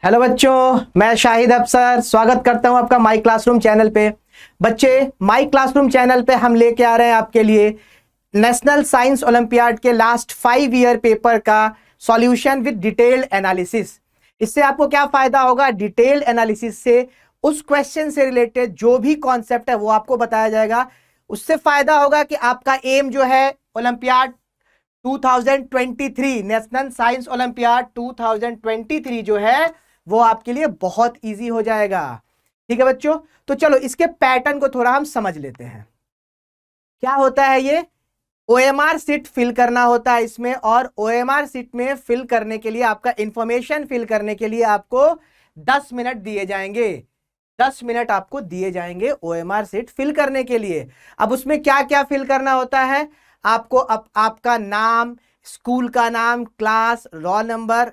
Hello बच्चों, मैं शाहिद अफसर स्वागत करता हूं आपका माई क्लासरूम चैनल पे। बच्चे, माई क्लासरूम चैनल पे हम लेके आ रहे हैं आपके लिए नेशनल साइंस ओलंपियाड के लास्ट 5 ईयर पेपर का सॉल्यूशन विद डिटेल्ड एनालिसिस। इससे आपको क्या फायदा होगा? डिटेल्ड एनालिसिस से उस क्वेश्चन से रिलेटेड जो भी कॉन्सेप्ट है वो आपको बताया जाएगा। उससे फायदा होगा कि आपका एम जो है ओलंपियाड 2023 नेशनल साइंस ओलंपियाड 2023 जो है वो आपके लिए बहुत इजी हो जाएगा। ठीक है बच्चों, तो चलो इसके पैटर्न को थोड़ा हम समझ लेते हैं। क्या होता है ये? ओएमआर सीट फिल करना होता है इसमें, और ओएमआर सीट में फिल करने के लिए आपका इंफॉर्मेशन फिल करने के लिए आपको 10 मिनट दिए जाएंगे। 10 मिनट आपको दिए जाएंगे ओएमआर सीट फिल करने के लिए। अब उसमें क्या क्या फिल करना होता है? आपको आपका नाम, स्कूल का नाम, class, roll number,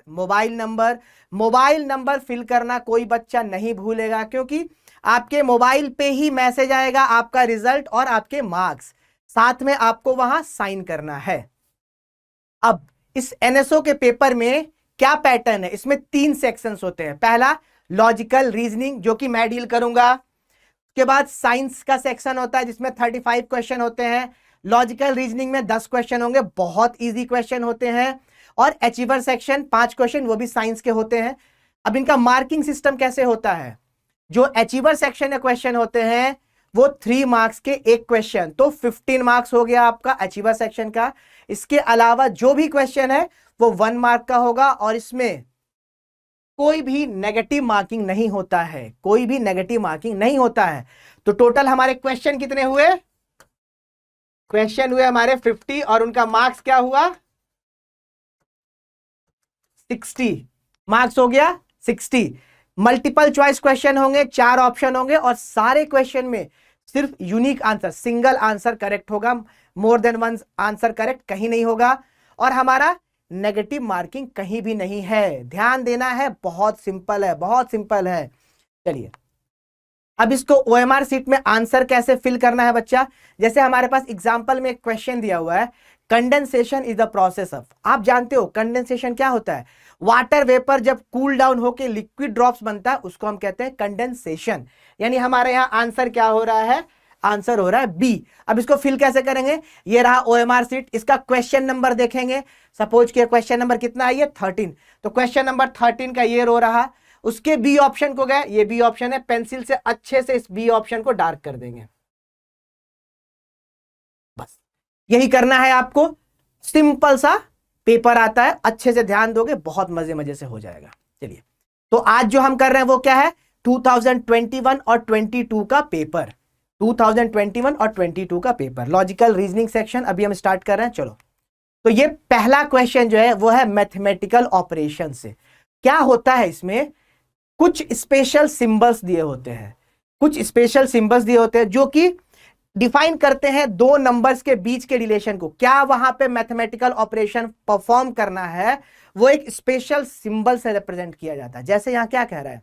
mobile number fill करना कोई बच्चा नहीं भूलेगा, क्योंकि आपके मोबाइल पे ही मैसेज आएगा आपका रिजल्ट और आपके मार्क्स, साथ में आपको वहां साइन करना है। अब इस एनएसओ के पेपर में क्या पैटर्न है? इसमें 3 सेक्शंस होते हैं। पहला लॉजिकल रीजनिंग, जो कि मैं डील करूंगा। उसके बाद साइंस का सेक्शन होता है जिसमें 35 क्वेश्चन होते हैं। लॉजिकल रीजनिंग में 10 क्वेश्चन होंगे, बहुत इजी क्वेश्चन होते हैं। और अचीवर सेक्शन 5 क्वेश्चन, वो भी साइंस के होते हैं। अब इनका मार्किंग सिस्टम कैसे होता है? जो अचीवर सेक्शन में क्वेश्चन होते हैं वो 3 मार्क्स के एक क्वेश्चन, तो 15 मार्क्स हो गया आपका अचीवर सेक्शन का। इसके अलावा जो भी क्वेश्चन है वो 1 मार्क का होगा, और इसमें कोई भी नेगेटिव मार्किंग नहीं होता है, कोई भी नेगेटिव मार्किंग नहीं होता है। तो टोटल हमारे क्वेश्चन कितने हुए? क्वेश्चन हुए हमारे 50, और उनका मार्क्स क्या हुआ? 60 मार्क्स हो गया 60। मल्टीपल चॉइस क्वेश्चन होंगे, 4 ऑप्शन होंगे, और सारे क्वेश्चन में सिर्फ unique answer, single answer correct होगा। More than one answer correct कहीं नहीं होगा। और हमारा नेगेटिव मार्किंग कहीं भी नहीं है। ध्यान देना है, बहुत सिंपल है, बहुत सिंपल है। चलिए, अब इसको ओएमआर सीट में आंसर कैसे फिल करना है बच्चा? जैसे हमारे पास एग्जांपल में एक क्वेश्चन दिया हुआ है, condensation is the process of. आप जानते हो कंडेंसेशन क्या होता है? वाटर वेपर जब कूल डाउन होकर लिक्विड ड्रॉप्स बनता है उसको हम कहते हैं कंडेंसेशन। यानी हमारे यहां आंसर क्या हो रहा है? आंसर हो रहा है बी। अब इसको फिल कैसे करेंगे? ये रहा ओएमआर सीट, इसका क्वेश्चन नंबर देखेंगे। सपोज कि क्वेश्चन नंबर कितना है? ये 13। तो क्वेश्चन नंबर 13 का ये रो रहा, उसके बी ऑप्शन को गए, ये बी ऑप्शन है, पेंसिल से अच्छे से इस बी ऑप्शन को डार्क कर देंगे। बस यही करना है आपको। सिंपल सा पेपर आता है, अच्छे से ध्यान दोगे बहुत मजे मजे से हो जाएगा। चलिए, तो आज जो हम कर रहे हैं वो क्या है? 2021 और 22 का पेपर। 2021 और 22 का पेपर, लॉजिकल रीजनिंग सेक्शन अभी हम स्टार्ट कर रहे हैं। चलो, तो ये पहला क्वेश्चन जो है वो है मैथमेटिकल ऑपरेशन से। क्या होता है इसमें? कुछ स्पेशल सिंबल्स दिए होते हैं, कुछ स्पेशल सिंबल्स दिए होते हैं जो कि डिफाइन करते हैं दो नंबर्स के बीच के रिलेशन को। क्या वहां पे मैथमेटिकल ऑपरेशन परफॉर्म करना है वो एक स्पेशल सिंबल से रिप्रेजेंट किया जाता है। जैसे यहां क्या कह रहा है?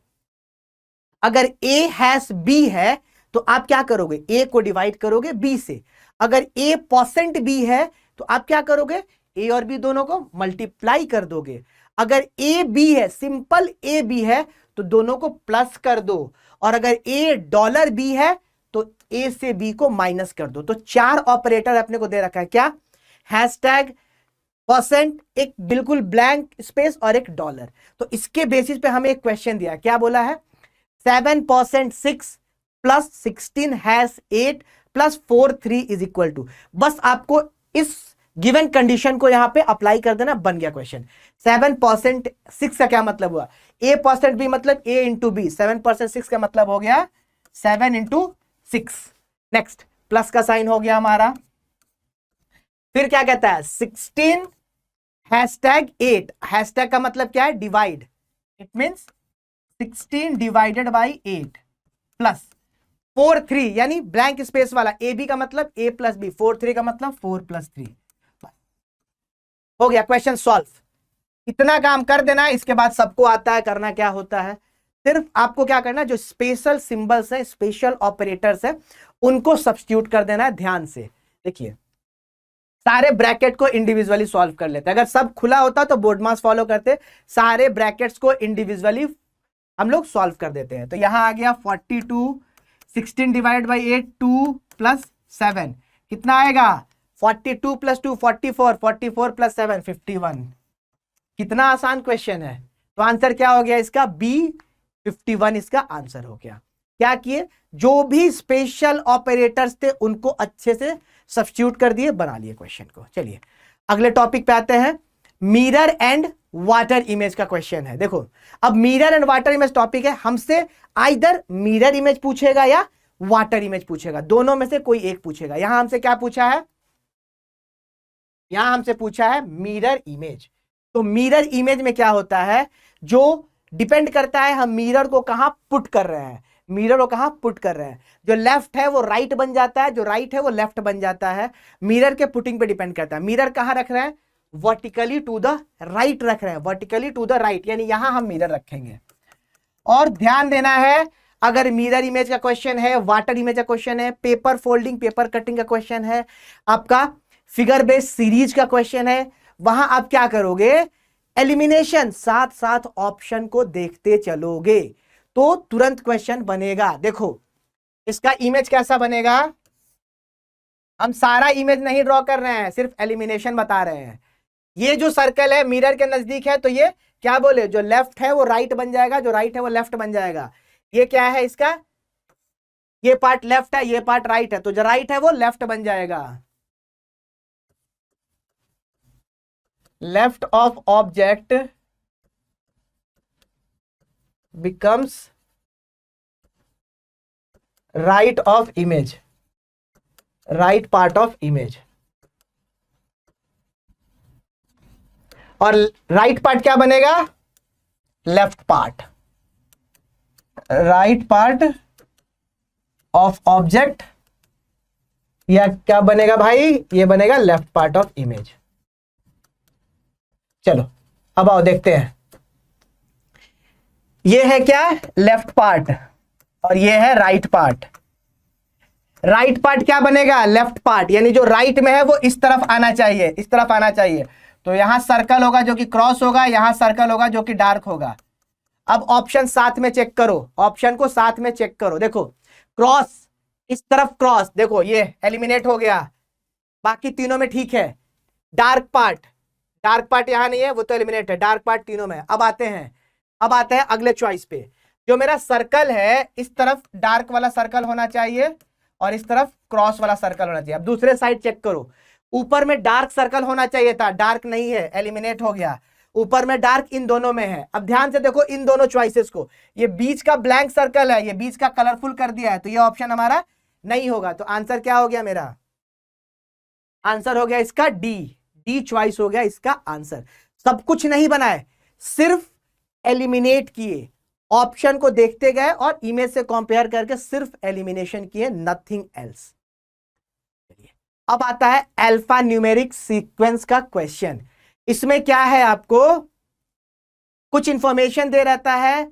अगर a हैश b है तो आप क्या करोगे? a को डिवाइड करोगे b से। अगर a% b है तो आप क्या करोगे? a और b दोनों को मल्टीप्लाई कर दोगे। अगर a b है, सिंपल a b है, तो दोनों को प्लस कर दो। और अगर $b है तो a से b को माइनस कर दो। तो 4 ऑपरेटर अपने को दे रखा है। क्या? हैशटैग, परसेंट, एक बिल्कुल ब्लैंक स्पेस और एक डॉलर। तो इसके बेसिस पे हमें एक क्वेश्चन दिया। क्या बोला है? 7% 6 plus 16 hash 8 plus 43 is equal to. बस आपको इस गिवन कंडीशन को यहां पे अप्लाई कर देना, बन गया क्वेश्चन। 7% 6 का क्या मतलब हुआ? a%b मतलब a इंटू बी। 7% 6 का मतलब हो गया 7 इंटू 6। नेक्स्ट, प्लस का साइन हो गया हमारा। फिर क्या कहता है? 16 हैशटैग 8। हैशटैग का मतलब क्या है? Divide. It means 16 divided by 8 plus 43, यानी ब्लैंक स्पेस वाला। ए बी का मतलब a प्लस बी, 43 का मतलब 4 प्लस 3। हो गया क्वेश्चन सॉल्व। इतना काम कर देना है, इसके बाद सबको आता है करना क्या होता है। सिर्फ आपको क्या करना है, जो स्पेशल सिंबल्स है, स्पेशल ऑपरेटर्स है, उनको सब्स्टिट्यूट कर देना है। ध्यान से देखिए, सारे ब्रैकेट को इंडिविजुअली सॉल्व कर लेते हैं। अगर सब खुला होता तो बोर्ड मास फॉलो करते, सारे ब्रैकेट्स को इंडिविजुअली हम लोग सॉल्व कर देते हैं। तो यहां आ गया 42, 16 डिवाइड बाई 8, 2 प्लस 7 कितना आएगा? 42 प्लस 2 44, 44 प्लस 7 51। कितना आसान क्वेश्चन है। तो आंसर क्या हो गया इसका? बी 51 इसका आंसर हो गया। क्या किए? जो भी स्पेशल ऑपरेटर्स थे उनको अच्छे से सब्स्टिट्यूट कर दिए, बना लिए क्वेश्चन को। चलिए अगले टॉपिक पे आते हैं। मिरर एंड वाटर इमेज का क्वेश्चन है। देखो अब mirror and water image topic है, हमसे आइदर मिरर इमेज पूछेगा या वाटर इमेज पूछेगा, दोनों में से कोई एक पूछेगा। यहां हमसे क्या पूछा है? यहां हमसे पूछा है मिरर इमेज। तो मिरर इमेज में क्या होता है, जो डिपेंड करता है हम मिरर को कहां पुट कर रहे हैं, मिरर को कहां पुट कर रहे हैं। जो लेफ्ट है वो राइट बन जाता है, जो राइट है वो लेफ्ट बन जाता है। मिरर के पुटिंग पे डिपेंड करता है। मिरर कहां रख रहे हैं? वर्टिकली टू द राइट रख रहे हैं, वर्टिकली टू द राइट, यानी यहां हम मिरर रखेंगे। और ध्यान देना है, अगर मिरर इमेज का क्वेश्चन है, वाटर इमेज का क्वेश्चन है, पेपर फोल्डिंग पेपर कटिंग का क्वेश्चन है, आपका फिगर बेस्ड सीरीज का क्वेश्चन है, वहां आप क्या करोगे? एलिमिनेशन, साथ साथ ऑप्शन को देखते चलोगे तो तुरंत क्वेश्चन बनेगा। देखो इसका इमेज कैसा बनेगा, हम सारा इमेज नहीं ड्रॉ कर रहे हैं, सिर्फ एलिमिनेशन बता रहे हैं। ये जो सर्कल है मिरर के नजदीक है, तो ये क्या बोले, जो लेफ्ट है वो राइट बन जाएगा, जो राइट है वो लेफ्ट बन जाएगा। ये क्या है इसका? ये पार्ट लेफ्ट है, ये पार्ट राइट है, तो जो राइट है वो लेफ्ट बन जाएगा। Left of object becomes right of image, right part of image. और राइट पार्ट क्या बनेगा? Left part, right part of object, या क्या बनेगा भाई? ये बनेगा लेफ्ट पार्ट ऑफ इमेज। चलो अब आओ देखते हैं। ये है क्या? लेफ्ट पार्ट, और ये है राइट पार्ट। राइट पार्ट क्या बनेगा? लेफ्ट पार्ट, यानी जो राइट में है वो इस तरफ आना चाहिए, इस तरफ आना चाहिए। तो यहां सर्कल होगा जो कि क्रॉस होगा, यहां सर्कल होगा जो कि डार्क होगा। अब ऑप्शन साथ में चेक करो, ऑप्शन को साथ में चेक करो। देखो क्रॉस, इस तरफ क्रॉस, देखो ये एलिमिनेट हो गया, बाकी तीनों में ठीक है। डार्क पार्ट, डार्क पार्ट यहां नहीं है, वो तो एलिमिनेट है, डार्क पार्ट तीनों में। अब आते हैं अगले चॉइस पे। जो मेरा सर्कल है, इस तरफ डार्क वाला सर्कल होना चाहिए और इस तरफ क्रॉस वाला सर्कल होना चाहिए। अब दूसरे साइड चेक करो, ऊपर में डार्क सर्कल होना चाहिए था, डार्क नहीं है, एलिमिनेट हो गया। ऊपर में डार्क इन दोनों में है। अब ध्यान से देखो इन दोनों चॉइसेस को, ये बीच का ब्लैंक सर्कल है, ये बीच का कलरफुल कर दिया है, तो ये ऑप्शन हमारा नहीं होगा। तो आंसर क्या हो गया मेरा? आंसर हो गया इसका डी, डी चॉइस हो गया इसका आंसर। सब कुछ नहीं बनाए, सिर्फ एलिमिनेट किए, ऑप्शन को देखते गए और इमेज से कंपेयर करके सिर्फ एलिमिनेशन किए, नथिंग एल्स। अब आता है अल्फा न्यूमेरिक सीक्वेंस का क्वेश्चन। इसमें क्या है, आपको कुछ इंफॉर्मेशन दे रहता है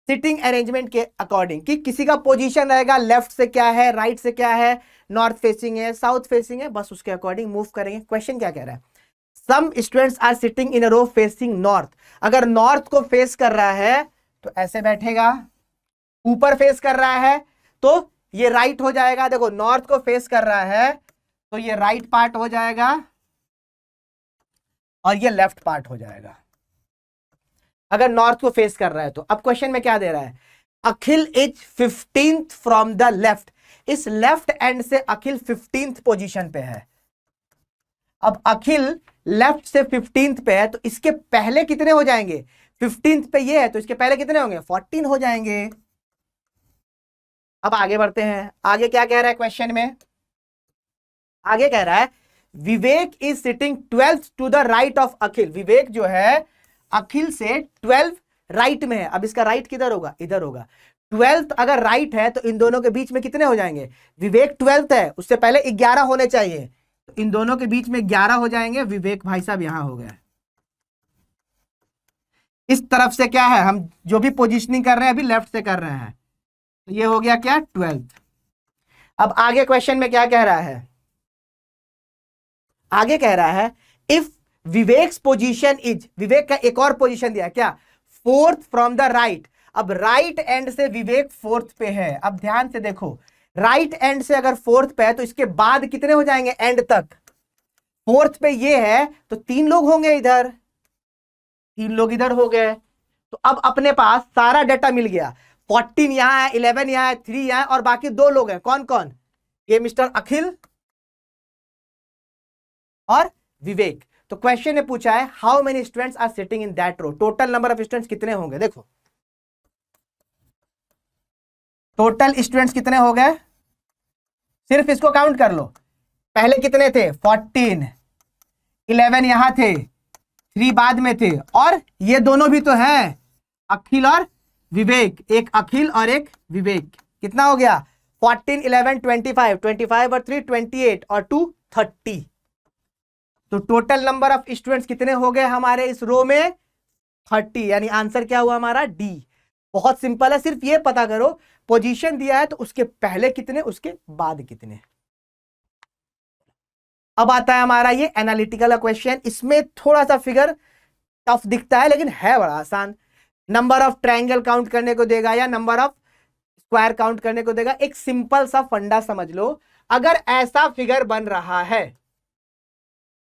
सिटिंग अरेंजमेंट के अकॉर्डिंग, कि किसी का पोजीशन रहेगा लेफ्ट से क्या है, राइट से क्या है, नॉर्थ फेसिंग है, साउथ फेसिंग है, बस उसके अकॉर्डिंग मूव करेंगे। क्वेश्चन क्या कह रहा है? Some students are sitting in a row facing north. अगर नॉर्थ को फेस कर रहा है तो ऐसे बैठेगा, ऊपर फेस कर रहा है तो ये राइट हो जाएगा। देखो नॉर्थ को फेस कर रहा है तो ये राइट पार्ट हो जाएगा और ये लेफ्ट पार्ट हो जाएगा, अगर नॉर्थ को फेस कर रहा है तो। अब क्वेश्चन में क्या दे रहा है? Akhil is 15th from the left. इस लेफ्ट एंड से अखिल 15th पोजीशन पे है। अब अखिल लेफ्ट से 15th पे है, तो इसके पहले कितने हो जाएंगे? 15th पे ये है तो इसके पहले कितने होंगे? 14 हो जाएंगे। अब आगे बढ़ते हैं, आगे क्या कह रहा है क्वेश्चन में? आगे कह रहा है Vivek is sitting 12th to the right of Akhil. Vivek जो है अखिल से 12 राइट में है। अब इसका राइट किधर होगा? इधर होगा। 12th अगर राइट है तो इन दोनों के बीच में कितने हो जाएंगे? विवेक 12th है, उससे पहले 11 होने चाहिए, तो इन दोनों के बीच में 11 हो जाएंगे। विवेक भाई साहब यहां हो गया। इस तरफ से क्या है, हम जो भी पोजीशनिंग कर रहे हैं अभी लेफ्ट से कर रहे हैं, तो ये हो गया क्या? 12th। अब आगे क्वेश्चन में क्या कह रहा है? आगे कह रहा है इफ विवेक्स पोजीशन इज, विवेक का एक और पोजीशन दिया क्या? 4th from the right. अब राइट एंड से विवेक फोर्थ पे है। अब ध्यान से देखो, राइट एंड से अगर फोर्थ पे है तो इसके बाद कितने हो जाएंगे एंड तक? फोर्थ पे ये है तो 3 लोग होंगे इधर, 3 लोग इधर हो गए। तो अब अपने पास सारा डाटा मिल गया। 14 यहां है, 11 यहां है, 3 यहां है और बाकी 2 लोग हैं। कौन कौन? ये मिस्टर अखिल और विवेक। तो क्वेश्चन ने पूछा है how many students are sitting in that row. Total number of students कितने होंगे? देखो टोटल स्टूडेंट्स कितने हो गए, सिर्फ इसको काउंट कर लो। पहले कितने थे? 14, 11 यहां थे, 3 बाद में थे और ये दोनों भी तो हैं, अखिल और विवेक। एक अखिल और एक विवेक। कितना हो गया? 14, 11, 25, 25 और 3 28 और 2 30। तो टोटल नंबर ऑफ स्टूडेंट्स कितने हो गए हमारे इस रो में? 30। यानी आंसर क्या हुआ हमारा? डी। बहुत सिंपल है, सिर्फ ये पता करो पोजीशन दिया है तो उसके पहले कितने, उसके बाद कितने। अब आता है हमारा ये एनालिटिकल क्वेश्चन। इसमें थोड़ा सा फिगर टफ दिखता है लेकिन है बड़ा आसान। नंबर ऑफ ट्रायंगल काउंट करने को देगा या नंबर ऑफ स्क्वायर काउंट करने को देगा। एक सिंपल सा फंडा समझ लो, अगर ऐसा फिगर बन रहा है,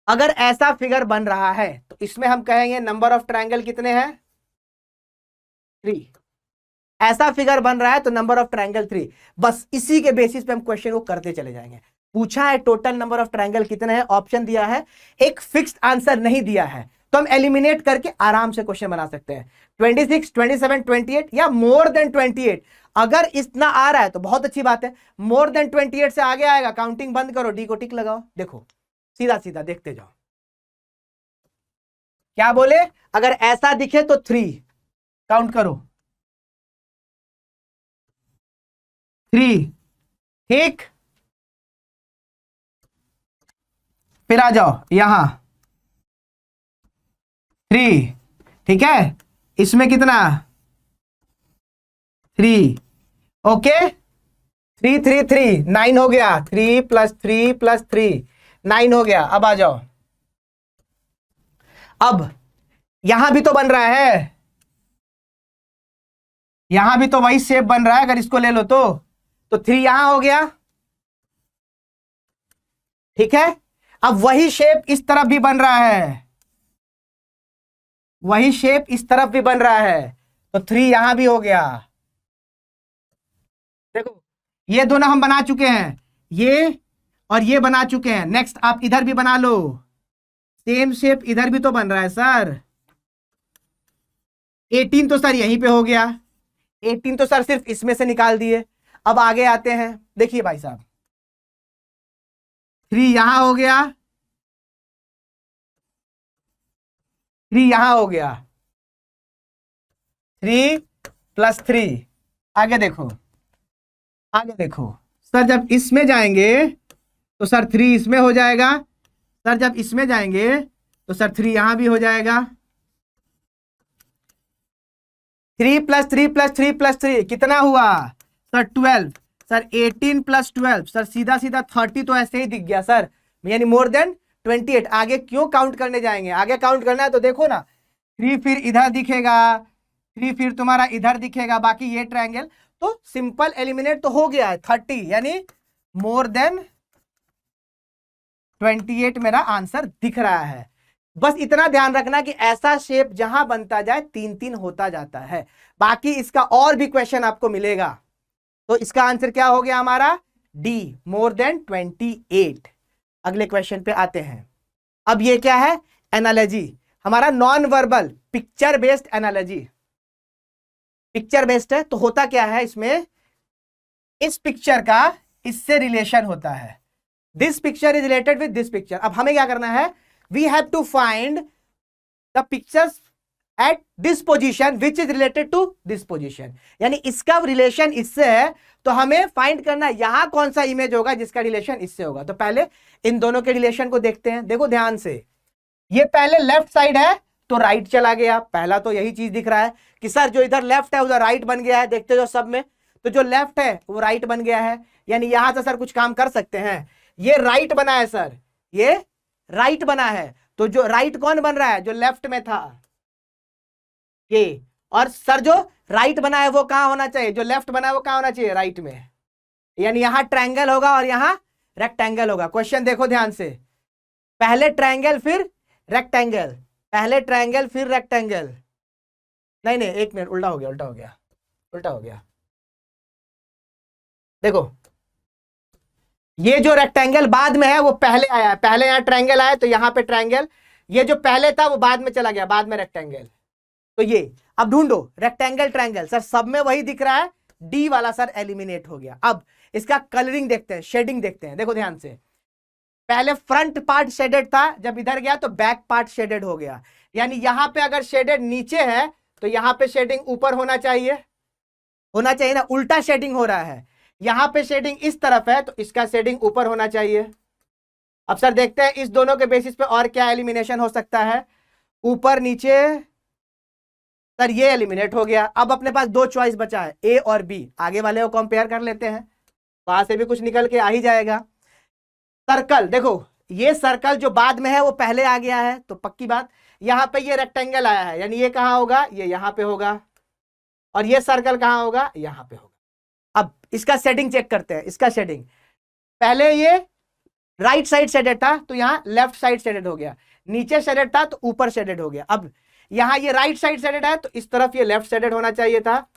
अगर ऐसा फिगर बन रहा है तो इसमें हम कहेंगे नंबर ऑफ ट्रायंगल कितने हैं? 3। ऐसा फिगर बन रहा है तो नंबर ऑफ ट्रायंगल 3। बस इसी के बेसिस पे हम क्वेश्चन को करते चले जाएंगे। पूछा है टोटल नंबर ऑफ ट्रायंगल कितने हैं, ऑप्शन दिया है, एक फिक्स्ड आंसर नहीं दिया है, तो हम एलिमिनेट करके आराम से क्वेश्चन बना सकते हैं। 26, 27, 28 या मोर देन 28। अगर इतना आ रहा है तो बहुत अच्छी बात है। मोर देन 28 से आगे आएगा, काउंटिंग बंद करो, डी को टिक लगाओ। देखो सीधा सीधा देखते जाओ। क्या बोले? अगर ऐसा दिखे तो 3 काउंट करो, 3। ठीक, फिर आ जाओ यहां 3। ठीक है, इसमें कितना? 3। ओके, 3 3 3 9 हो गया। 3 + 3 + 3 9 हो गया। अब आ जाओ, अब यहां भी तो बन रहा है, यहां भी तो वही शेप बन रहा है। अगर इसको ले लो तो 3 यहां हो गया। ठीक है, अब वही शेप इस तरफ भी बन रहा है, वही शेप इस तरफ भी बन रहा है, तो 3 यहां भी हो गया। देखो ये दोनों हम बना चुके हैं, ये और ये बना चुके हैं। नेक्स्ट आप इधर भी बना लो, सेम शेप इधर भी तो बन रहा है सर। 18 तो सर यहीं पे हो गया, 18 तो सर सिर्फ इसमें से निकाल दिए। अब आगे आते हैं, देखिए भाई साहब 3 यहां हो गया, 3 यहां हो गया, 3 + 3। आगे देखो, आगे देखो सर, जब इसमें जाएंगे तो सर 3 इसमें हो जाएगा, सर जब इसमें जाएंगे तो सर 3 यहां भी हो जाएगा। 3 + 3 + 3 + 3 कितना हुआ सर? 12। सर 18 + 12 सर सीधा सीधा 30 तो ऐसे ही दिख गया सर, यानी मोर देन 28। आगे क्यों काउंट करने जाएंगे? आगे काउंट करना है तो देखो ना, 3 फिर इधर दिखेगा, 3 फिर तुम्हारा इधर दिखेगा, बाकी ये ट्रायंगल। तो सिंपल एलिमिनेट तो हो गया है 30, यानी मोर देन 28 मेरा आंसर दिख रहा है। बस इतना ध्यान रखना कि ऐसा शेप जहां बनता जाए 3 3 होता जाता है। बाकी इसका और भी क्वेश्चन आपको मिलेगा। तो इसका आंसर क्या हो गया हमारा? D, more than 28। अगले क्वेश्चन पे आते हैं। अब ये क्या है? एनालॉजी, हमारा non verbal picture based analogy. Picture based है तो होता क्या है इसमें, इस पिक्चर का इससे रिलेशन होता है। This picture is related with this picture. अब हमें क्या करना है? We have to find the pictures at this position which is related to this position. यानी इसका रिलेशन इससे है तो हमें फाइंड करना है यहां कौन सा इमेज होगा जिसका रिलेशन इससे होगा। तो पहले इन दोनों के रिलेशन को देखते हैं। देखो ध्यान से, ये पहले लेफ्ट साइड है तो राइट चला गया। पहला तो यही चीज दिख रहा है कि सर जो इधर लेफ्ट है उधर राइट बन गया है। देखते जो सब में, तो जो लेफ्ट है वो राइट बन गया है, यानी यहां से सर कुछ काम कर सकते हैं। ये राइट बना है सर, ये राइट बना है, तो जो राइट कौन बन रहा है? जो लेफ्ट में था ये, और सर जो राइट बना है वो कहां होना चाहिए, जो लेफ्ट बना है वो कहां होना चाहिए, राइट में। यानी यहां ट्रायंगल होगा और यहां रेक्टेंगल होगा। क्वेश्चन देखो ध्यान से, पहले ट्रायंगल फिर रेक्टेंगल, पहले ट्रायंगल फिर रेक्टेंगल। नहीं नहीं, एक मिनट, उल्टा हो गया, उल्टा हो गया, उल्टा हो गया। देखो ये जो रेक्टेंगल बाद में है वो पहले आया है, पहले यहां ट्रायंगल आया तो यहां पे ट्रायंगल, ये जो पहले था वो बाद में चला गया, बाद में रेक्टेंगल। तो ये अब ढूंढो रेक्टेंगल ट्रायंगल, सर सब में वही दिख रहा है, डी वाला सर एलिमिनेट हो गया। अब इसका कलरिंग देखते हैं, शेडिंग देखते हैं। देखो ध्यान से, पहले फ्रंट पार्ट शेडेड था, जब इधर गया तो बैक पार्ट शेडेड हो गया। यानी यहां पे अगर शेडेड नीचे है तो यहां पे शेडिंग ऊपर होना चाहिए, होना चाहिए ना, उल्टा शेडिंग हो रहा है। यहां पे शेडिंग इस तरफ है तो इसका शेडिंग ऊपर होना चाहिए। अब सर देखते हैं इस दोनों के बेसिस पे और क्या एलिमिनेशन हो सकता है, ऊपर नीचे। सर ये एलिमिनेट हो गया। अब अपने पास दो चॉइस बचा है, ए और बी। आगे वाले को कंपेयर कर लेते हैं, वहां से भी कुछ निकल के आ ही जाएगा। सर्कल, देखो ये सर्कल जो बाद में है वो पहले आ गया है, तो पक्की बात यहां पे ये रेक्टेंगल आया है, यानी ये कहां होगा, ये यहां पे होगा, और ये सर्कल कहां होगा, यहां पे होगा। अब इसका शेडिंग चेक करते हैं, इसका शेडिंग, पहले ये राइट साइड शेडेड था तो यहां लेफ्ट साइड शेडेड हो गया, नीचे शेडेड था तो ऊपर शेडेड हो गया। अब यहां ये राइट साइड शेडेड है तो इस तरफ ये लेफ्ट शेडेड होना चाहिए था,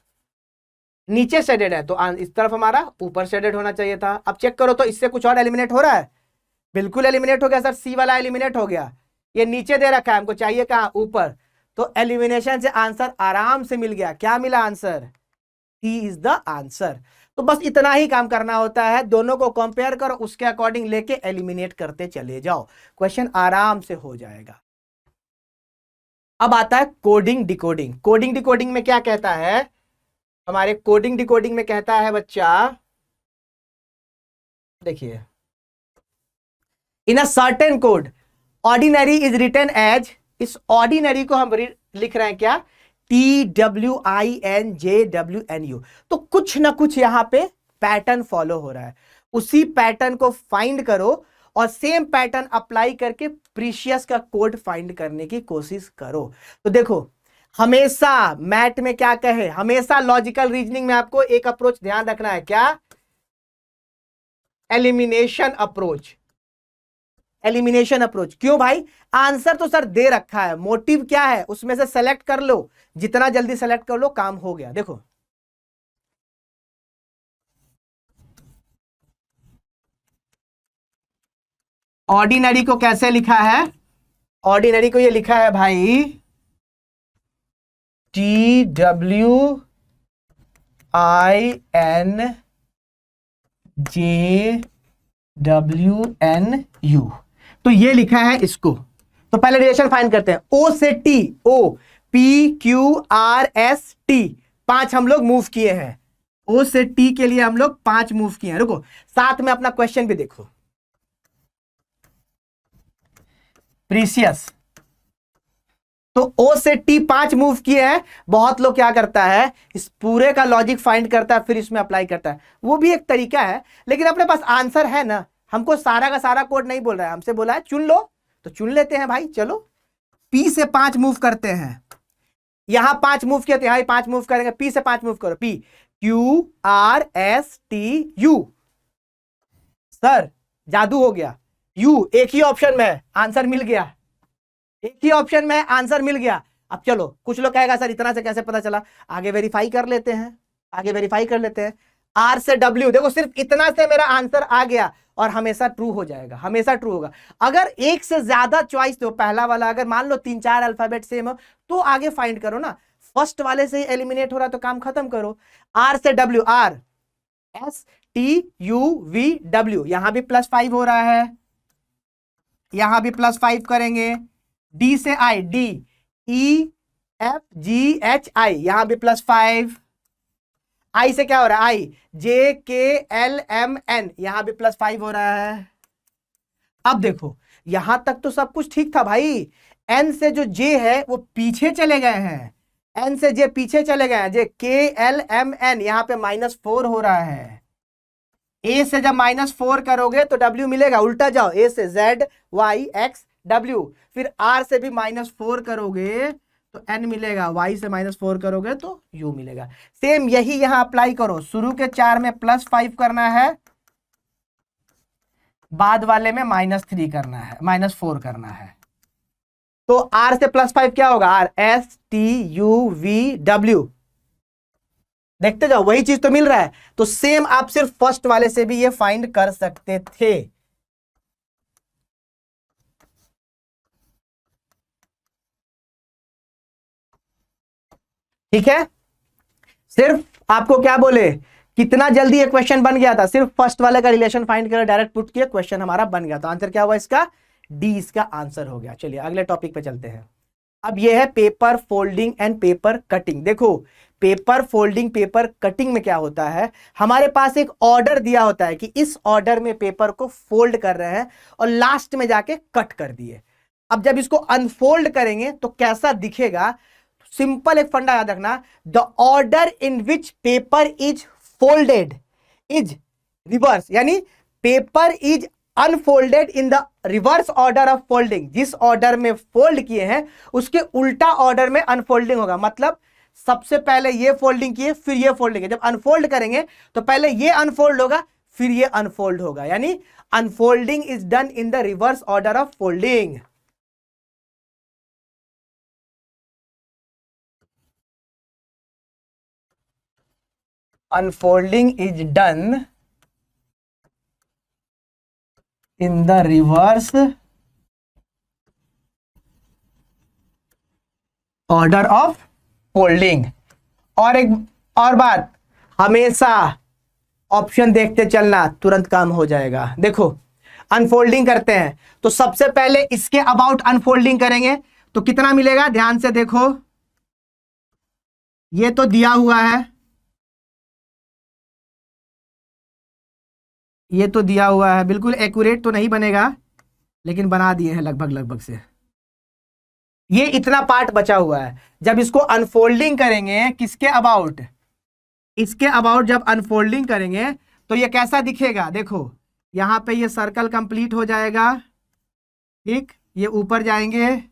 नीचे शेडेड है तो इस तरफ हमारा ऊपर शेडेड होना चाहिए था। अब चेक करो तो इससे कुछ और एलिमिनेट हो रहा है, बिल्कुल एलिमिनेट हो गया सर, सी वाला एलिमिनेट हो गया। ये नीचे दे रखा है, हमको चाहिए कहां, ऊपर, तो एलिमिनेशन से आंसर आराम से मिल गया। क्या मिला answer, he is the answer. तो बस इतना ही काम करना होता है, दोनों को कंपेयर करो, उसके अकॉर्डिंग लेके एलिमिनेट करते चले जाओ, क्वेश्चन आराम से हो जाएगा। अब आता है कोडिंग डिकोडिंग। कोडिंग डिकोडिंग में क्या कहता है, हमारे कोडिंग डिकोडिंग में कहता है बच्चा, देखिए, in a certain code ordinary is written as, इस ऑर्डिनरी को हम लिख रहे हैं क्या, TWINJWNU। तो कुछ ना कुछ यहां पे पैटर्न फॉलो हो रहा है, उसी पैटर्न को फाइंड करो और सेम पैटर्न अप्लाई करके प्रीशियस का कोड फाइंड करने की कोशिश करो। तो देखो हमेशा मैथ में क्या कहे, हमेशा लॉजिकल रीजनिंग में आपको एक अप्रोच ध्यान रखना है, क्या, एलिमिनेशन अप्रोच। एलिमिनेशन अप्रोच क्यों भाई, आंसर तो सर दे रखा है, मोटिव क्या है, उसमें से सेलेक्ट कर लो, जितना जल्दी सेलेक्ट कर लो काम हो गया। देखो ऑर्डिनरी को कैसे लिखा है, ऑर्डिनरी को ये लिखा है भाई TWINJWNU, तो ये लिखा है इसको। तो पहले रिलेशन फाइंड करते हैं, ओ से टी, ओ PQRST, 5 हम लोग मूव किए हैं, ओ से टी के लिए हम लोग 5 मूव किए हैं। रुको साथ में अपना क्वेश्चन भी देखो, प्रीशियस, तो ओ से टी 5 मूव किए हैं। बहुत लोग क्या करता है, इस पूरे का लॉजिक फाइंड करता है फिर इसमें अप्लाई करता है, वो भी एक तरीका है, लेकिन अपने पास आंसर है ना, हमको सारा का सारा कोड नहीं बोल रहा है, हमसे बोला है चुन लो तो चुन लेते हैं भाई। चलो पी से 5 मूव करते हैं, यहां 5 मूव किए थे, यहां 5 मूव करेंगे, पी से 5 मूव करो, PQRSTU। सर जादू हो गया, यू एक ही ऑप्शन में है, आंसर मिल गया, एक ही ऑप्शन में आंसर मिल गया। अब चलो कुछ लोग कहेगा सर इतना से कैसे पता चला, आगे वेरीफाई कर लेते हैं, आगे वेरीफाई कर लेते हैं। आर से डब्ल्यू, देखो सिर्फ इतना से मेरा आंसर आ गया और हमेशा ट्रू हो जाएगा, हमेशा ट्रू होगा। अगर एक से ज्यादा चॉइस दो, पहला वाला अगर मान लो 3-4 अल्फाबेट सेम हो तो आगे फाइंड करो ना, फर्स्ट वाले से एलिमिनेट हो रहा तो काम खत्म करो। आर से डब्ल्यू, RSTUVW, यहां भी +5 हो रहा है, यहां भी +5 करेंगे। डी से आई, DEFGHI, यहां भी +5। आई से क्या हो रहा है, IJKLMN, यहां भी +5 हो रहा है। अब देखो यहां तक तो सब कुछ ठीक था भाई, एन से जो जे है वो पीछे चले गए हैं, एन से जे पीछे चले गए हैं, जे KLMN यहां पे -4 हो रहा है। ए से जब -4 करोगे तो W मिलेगा, उल्टा जाओ, ए से Z Y X W, फिर R से भी -4 करोगे तो n मिलेगा, y से -4 करोगे तो u मिलेगा। सेम यही यहां अप्लाई करो, शुरू के 4 में +5 करना है, बाद वाले में -3 करना है, -4 करना है। तो r से +5 क्या होगा, r STUVW, देखते जाओ वही चीज तो मिल रहा है। तो सेम आप सिर्फ फर्स्ट वाले से भी ये फाइंड कर सकते थे। ठीक है, सिर्फ आपको क्या बोले, कितना जल्दी ये क्वेश्चन बन गया था, सिर्फ फर्स्ट वाले का रिलेशन फाइंड कर डायरेक्ट पुट किया, क्वेश्चन हमारा बन गया। तो आंसर क्या हुआ इसका, डी इसका आंसर हो गया। चलिए अगले टॉपिक पे चलते हैं। अब ये है paper folding and paper cutting. देखो पेपर फोल्डिंग पेपर कटिंग में क्या होता है, हमारे पास एक ऑर्डर दिया होता है कि इस ऑर्डर में पेपर को फोल्ड कर रहे हैं और लास्ट में जाके कट कर दिए। अब जब इसको अनफोल्ड करेंगे तो कैसा दिखेगा, सिंपल एक फंडा याद रखना, the order in which paper is folded is reverse, यानी paper is unfolded in the reverse order of folding. जिस ऑर्डर में फोल्ड किए हैं उसके उल्टा ऑर्डर में अनफोल्डिंग होगा। मतलब सबसे पहले ये फोल्डिंग किए फिर ये फोल्डिंग है, जब अनफोल्ड करेंगे तो पहले ये अनफोल्ड होगा फिर ये अनफोल्ड होगा, यानी unfolding is done in the reverse order of folding. Unfolding is done in the reverse order of folding. और एक और बात, हमेशा ऑप्शन देखते चलना, तुरंत काम हो जाएगा। देखो अनफोल्डिंग करते हैं तो सबसे पहले इसके अबाउट अनफोल्डिंग करेंगे तो कितना मिलेगा, ध्यान से देखो, ये तो दिया हुआ है, ये तो दिया हुआ है, बिल्कुल एक्यूरेट तो नहीं बनेगा लेकिन बना दिए हैं लगभग लगभग से। ये इतना पार्ट बचा हुआ है, जब इसको अनफोल्डिंग करेंगे किसके अबाउट, इसके अबाउट जब अनफोल्डिंग करेंगे तो ये कैसा दिखेगा, देखो यहां पे ये सर्कल कंप्लीट हो जाएगा, ठीक, ये ऊपर जाएंगे,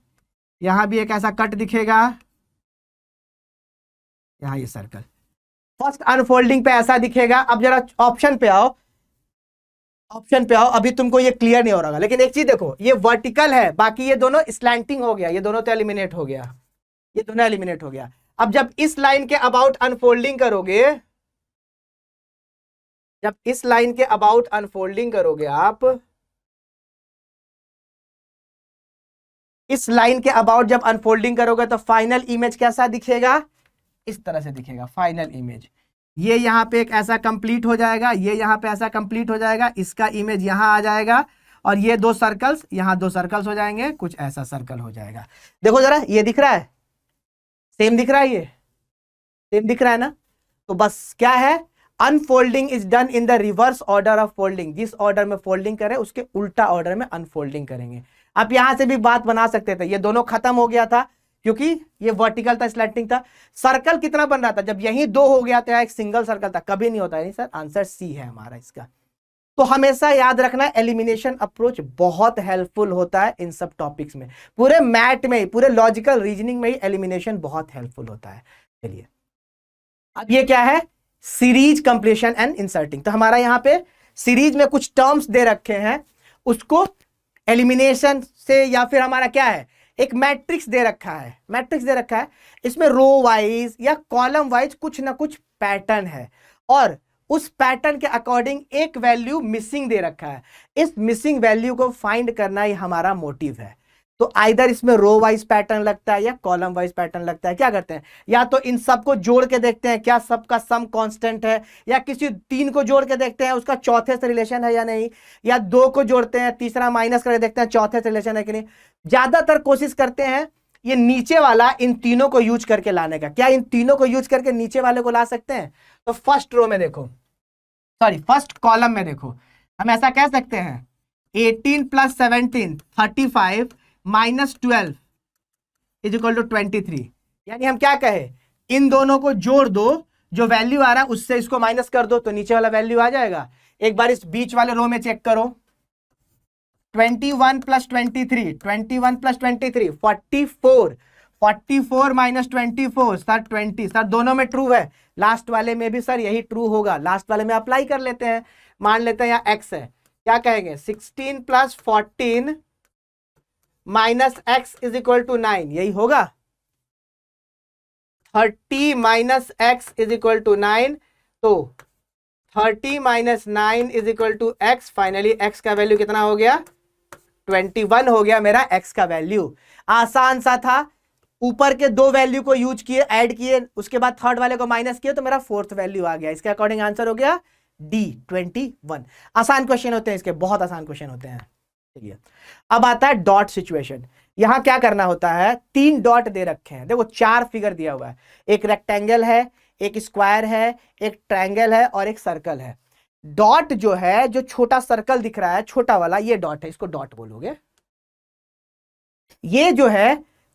यहां भी एक ऐसा कट दिखेगा, यहां ये सर्कल फर्स्ट अनफोल्डिंग पे ऐसा दिखेगा। अब जरा ऑप्शन पे आओ, ऑप्शन पे आओ, अभी तुमको ये क्लियर नहीं हो रहा, लेकिन एक चीज देखो, ये वर्टिकल है, बाकी ये दोनों स्लैंटिंग हो गया, ये दोनों तो एलिमिनेट हो गया, ये दोनों एलिमिनेट हो गया। अब जब इस लाइन के अबाउट अनफोल्डिंग करोगे, जब इस लाइन के अबाउट अनफोल्डिंग करोगे आप, इस लाइन के अबाउट जब अनफोल्डिंग करोगे तो फाइनल इमेज कैसा दिखेगा, इस तरह से दिखेगा फाइनल इमेज। ये यहां पे एक ऐसा कंप्लीट हो जाएगा, ये यहां पे ऐसा कंप्लीट हो जाएगा, इसका इमेज यहां आ जाएगा और ये दो सर्कल्स, यहां दो सर्कल्स हो जाएंगे, कुछ ऐसा सर्कल हो जाएगा। देखो जरा ये दिख रहा है, सेम दिख रहा है, ये सेम दिख रहा है ना। तो बस क्या है, unfolding is done in the reverse order of folding. जिस ऑर्डर में फोल्डिंग करें उसके उल्टा ऑर्डर में अनफोल्डिंग करेंगे। आप यहां से भी बात बना सकते थे, ये दोनों खत्म हो गया था क्योंकि ये वर्टिकल था, स्लैंटिंग था। सर्कल कितना बन रहा था, जब यही दो हो गया तो एक सिंगल सर्कल था, कभी नहीं होता है। नहीं सर, आंसर सी है हमारा इसका। तो हमेशा याद रखना, एलिमिनेशन अप्रोच बहुत हेल्पफुल होता है इन सब टॉपिक्स में, पूरे मैथ में, पूरे लॉजिकल रीजनिंग में ही एलिमिनेशन बहुत हेल्पफुल होता है। चलिए अब ये क्या है, सीरीज कंप्लीशन एंड इंसर्टिंग। तो हमारा यहाँ पे सीरीज में कुछ टर्म्स दे रखे हैं, उसको एलिमिनेशन से, या फिर हमारा क्या है, एक मैट्रिक्स दे रखा है, मैट्रिक्स दे रखा है, इसमें रो वाइज या कॉलम वाइज कुछ ना कुछ पैटर्न है और उस पैटर्न के अकॉर्डिंग एक वैल्यू मिसिंग दे रखा है। इस मिसिंग वैल्यू को फाइंड करना ही हमारा मोटिव है। तो आइदर इसमें रो वाइज पैटर्न लगता है या कॉलम वाइज पैटर्न लगता है। क्या करते हैं, या तो इन सबको जोड़ के देखते हैं क्या सबका सम कांस्टेंट है, या किसी तीन को जोड़ के देखते हैं उसका चौथे से रिलेशन है या नहीं, या दो को जोड़ते हैं तीसरा माइनस करके देखते हैं चौथे से रिलेशन है कि नहीं। ज्यादातर कोशिश करते हैं ये नीचे वाला इन तीनों को यूज करके लाने का। क्या इन तीनों को यूज करके नीचे वाले को ला सकते हैं? तो फर्स्ट रो में देखो, सॉरी फर्स्ट कॉलम में देखो, हम ऐसा कह सकते हैं 18 + 17 35 -12 = 23। यानी हम क्या कहे, इन दोनों को जोड़ दो, जो वैल्यू आ रहा है उससे इसको माइनस कर दो तो नीचे वाला वैल्यू आ जाएगा। एक बार इस बीच वाले रो में चेक करो, 21 + 23 44 44 माइनस 24 सर 20 सर दोनों में ट्रू है, लास्ट वाले में भी सर यही ट्रू होगा, लास्ट वाले में अप्लाई कर लेते हैं, मान लेते हैं यहाँ x है, क्या कहेंगे 16 plus 14 minus x is equal to 9, यही होगा। 30 minus x is equal to 9, तो 30 minus 9 is equal to x, finally x का वैल्यू कितना हो गया 21 हो गया मेरा x का वैल्यू। आसान सा था, ऊपर के दो वैल्यू को यूज किए, ऐड किए, उसके बाद थर्ड वाले को माइनस किए तो मेरा फोर्थ वैल्यू आ गया। इसके अकॉर्डिंग आंसर हो गया डी 21। आसान क्वेश्चन होते हैं इसके, बहुत आसान क्वेश्चन होते हैं। चलिए अब आता है डॉट सिचुएशन। यहां क्या करना होता है, 3 डॉट दे रखे हैं, देखो 4 फिगर दिया हुआ है, एक रेक्टेंगल है, एक स्क्वायर है, एक ट्रायंगल है और एक सर्कल है। डॉट जो है, जो छोटा सर्कल दिख रहा है छोटा वाला, ये डॉट है, इसको डॉट बोलोगे। ये जो है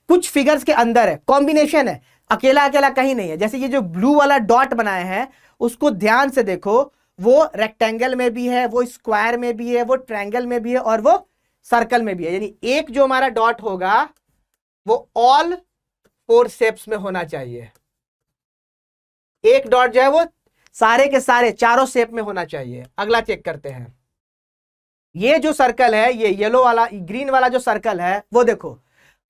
कुछ फिगर्स के अंदर है, कॉम्बिनेशन है, अकेला अकेला कहीं नहीं है। जैसे ये जो ब्लू वाला डॉट बनाए हैं उसको ध्यान से देखो, वो रेक्टेंगल में भी है, वो स्क्वायर में भी है, वो ट्रायंगल में भी है और वो सर्कल में भी है। यानी एक जो हमारा डॉट होगा वो ऑल 4 शेप्स में होना चाहिए। एक डॉट जो है वो सारे के सारे चारों शेप में होना चाहिए। अगला चेक करते हैं, ये जो सर्कल है, ये येलो वाला ग्रीन वाला जो सर्कल है वो देखो,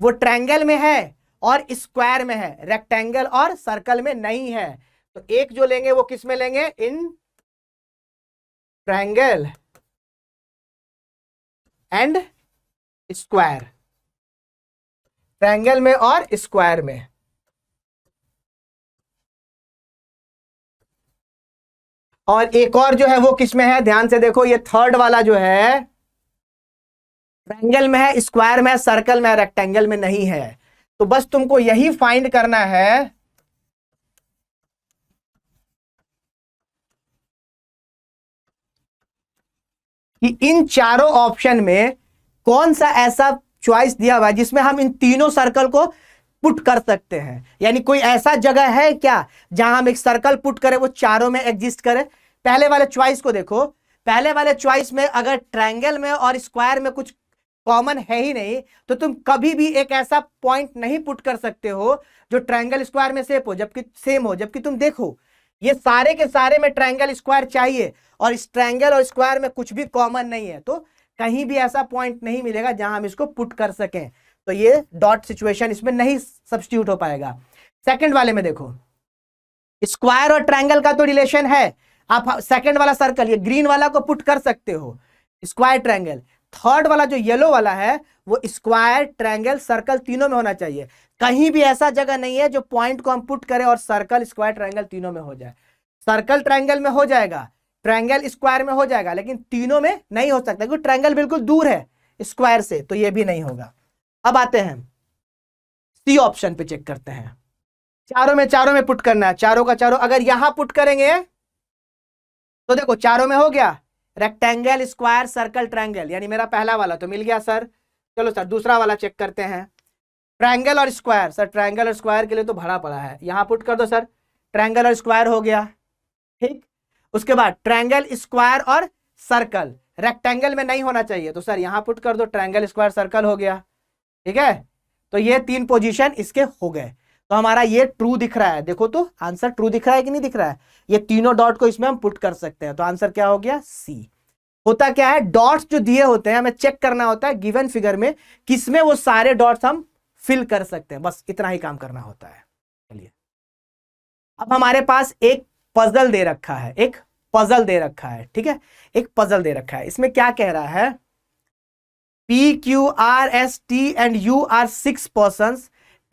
वो ट्रायंगल में है और स्क्वायर में है, रेक्टेंगल और सर्कल में नहीं है। तो एक जो लेंगे वो किस में लेंगे, in triangle and square, triangle में और स्क्वायर में। और एक और जो है वो किस में है, ध्यान से देखो, ये थर्ड वाला जो है ट्रायंगल में है, स्क्वायर में है, सर्कल में है, रेक्टेंगल में नहीं है। तो बस तुमको यही फाइंड करना है कि इन चारों ऑप्शन में कौन सा ऐसा चॉइस दिया हुआ है जिसमें हम इन तीनों सर्कल को पुट कर सकते हैं। यानी कोई ऐसा जगह है क्या जहां हम एक सर्कल पुट करें वो चारों में एग्जिस्ट करे। पहले वाले चॉइस को देखो, पहले वाले चॉइस में अगर ट्रायंगल में और स्क्वायर में कुछ कॉमन है ही नहीं तो तुम कभी भी एक ऐसा पॉइंट नहीं पुट कर सकते हो जो ट्रायंगल स्क्वायर में सेम हो, जबकि तुम देखो ये सारे के सारे में ट्रायंगल स्क्वायर चाहिए और इस ट्रायंगल और स्क्वायर में कुछ भी कॉमन नहीं है, तो कहीं भी ऐसा पॉइंट नहीं मिलेगा जहां हम इसको पुट कर सकें। तो ये डॉट सिचुएशन इसमें नहीं सब्स्टिट्यूट हो पाएगा। सेकंड वाले में देखो, स्क्वायर और ट्रायंगल का तो रिलेशन है, आप सेकंड वाला सर्कल ये ग्रीन वाला को पुट कर सकते हो, स्क्वायर ट्रायंगल। थर्ड वाला जो येलो वाला है वो स्क्वायर ट्रायंगल सर्कल तीनों में होना चाहिए। कहीं भी ऐसा जगह नहीं है जो पॉइंट को हम पुट करें और सर्कल स्क्वायर ट्रायंगल तीनों में हो जाए। सर्कल ट्रायंगल में हो जाएगा, ट्रायंगल स्क्वायर में हो जाएगा, लेकिन तीनों में नहीं हो सकता क्योंकि ट्रायंगल बिल्कुल दूर है स्क्वायर से, तो ये भी नहीं होगा। अब आते हैं सी ऑप्शन पे, चेक करते हैं। चारों में पुट करना है, चारों का चारों। अगर यहां पुट करेंगे तो देखो चारों में हो गया, रेक्टेंगल स्क्वायर सर्कल ट्रायंगल, यानी मेरा पहला वाला तो मिल गया सर। चलो सर दूसरा वाला चेक करते हैं, ट्रायंगल और स्क्वायर। सर ट्रायंगल और स्क्वायर के लिए तो भरा पड़ा है, यहां पुट कर दो सर, ट्रायंगल और स्क्वायर हो गया, ठीक। उसके बाद ट्रायंगल स्क्वायर और सर्कल, रेक्टेंगल में नहीं होना चाहिए तो सर यहां पुट कर दो, ट्रायंगल स्क्वायर सर्कल हो गया, ठीक है। तो ये 3 पोजीशन इसके हो गए। तो हमारा ये ट्रू दिख रहा है, देखो तो आंसर ट्रू दिख रहा है कि नहीं दिख रहा है। ये तीनों डॉट को इसमें हम पुट कर सकते हैं, तो आंसर क्या हो गया सी। होता क्या है, डॉट्स जो दिए होते हैं हमें चेक करना होता है गिवन फिगर में किसमें वो सारे डॉट्स हम फिल कर सकते हैं, बस इतना ही काम करना होता है। चलिए अब हमारे पास एक पजल दे रखा है, एक पजल दे रखा है, ठीक है, एक पजल दे रखा है। इसमें क्या कह रहा है, P, Q, R, S, T and U are 6 persons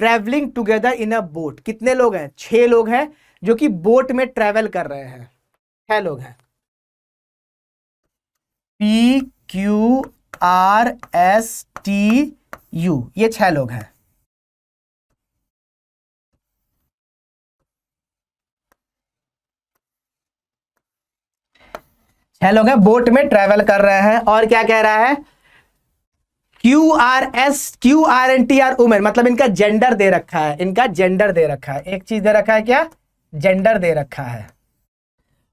traveling together in a boat। कितने लोग हैं, 6 लोग हैं जो कि बोट में ट्रेवल कर रहे हैं, 6 लोग हैं। P, Q, R, S, T, U, ये 6 लोग हैं। छह लोग हैं, बोट में ट्रेवल कर रहे हैं। और क्या कह रहा है, Q R N T are women, मतलब इनका जेंडर दे रखा है, इनका जेंडर दे रखा है। एक चीज दे रखा है, क्या, जेंडर दे रखा है।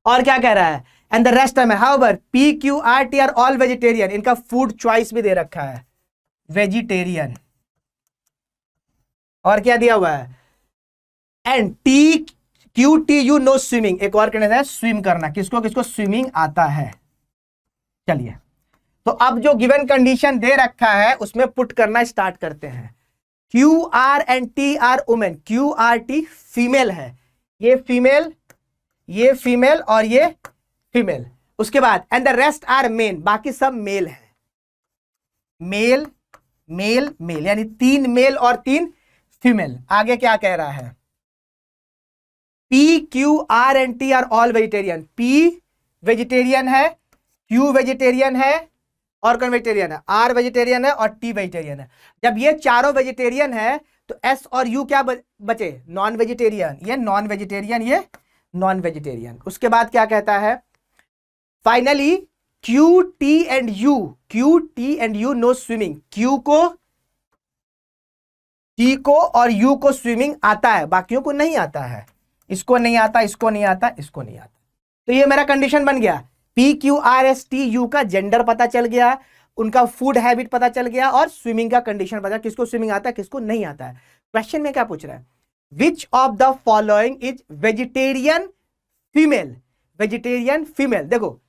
और क्या कह रहा है, एंड द रेस्ट में however P Q R T R all vegetarian, इनका फूड चॉइस भी दे रखा है, वेजिटेरियन। और क्या दिया हुआ है, and T Q T you know swimming, एक और कहना है स्विम करना, किसको किसको स्विमिंग आता है। चलिए, तो अब जो गिवन कंडीशन दे रखा है उसमें पुट करना स्टार्ट करते हैं। Q R and T are women, Q R T female है, ये फीमेल, ये फीमेल और ये फीमेल। उसके बाद and the rest are men, बाकी सब मेल है, मेल मेल मेल, यानी 3 मेल और 3 फीमेल। आगे क्या कह रहा है, P Q R and T R all vegetarian, P vegetarian है, क्यू वेजिटेरियन है और कौन वेजिटेरियन है, आर वेजिटेरियन है और टी वेजिटेरियन है। जब ये चारों वेजिटेरियन है तो एस और यू क्या बचे, नॉन वेजिटेरियन, ये नॉन वेजिटेरियन, ये नॉन वेजिटेरियन। उसके बाद क्या कहता है, finally Q T and you, Q T and you know swimming, Q को, टी को और यू को स्विमिंग आता है, बाकियों को नहीं आता है, इसको नहीं आता, इसको नहीं आता, इसको नहीं आता। तो ये मेरा कंडीशन बन गया, P Q R S T U का जेंडर पता चल गया, उनका फूड हैबिट पता चल गया और स्विमिंग का कंडीशन पता, किसको स्विमिंग आता है किसको नहीं आता है। क्वेश्चन में क्या पूछ रहा है, which of the following is vegetarian female, vegetarian female. देखो,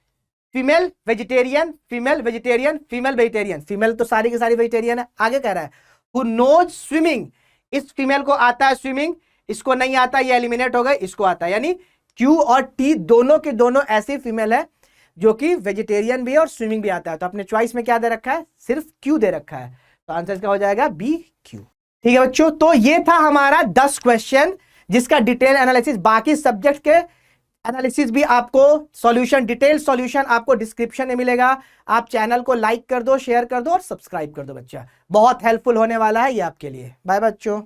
female vegetarian, female vegetarian, female vegetarian, female तो सारी की सारी वेजिटेरियन है। आगे कह रहा है हु नोज स्विमिंग, इस फीमेल को आता है स्विमिंग, इसको नहीं आता, ये एलिमिनेट हो गए, इसको आता है। यानी क्यू और टी दोनों के दोनों ऐसी फीमेल है जो कि वेजिटेरियन भी है और स्विमिंग भी आता है। तो अपने चॉइस में क्या दे रखा है, सिर्फ क्यू दे रखा है, तो आंसर क्या हो जाएगा, बी क्यू। ठीक है बच्चों, तो ये था हमारा 10 क्वेश्चन जिसका डिटेल एनालिसिस, बाकी सब्जेक्ट के एनालिसिस भी आपको सॉल्यूशन, डिटेल सॉल्यूशन आपको डिस्क्रिप्शन में मिलेगा। आप चैनल को लाइक कर दो, शेयर कर दो और सब्सक्राइब कर दो बच्चा, बहुत हेल्पफुल होने वाला है ये आपके लिए। बाय बच्चों।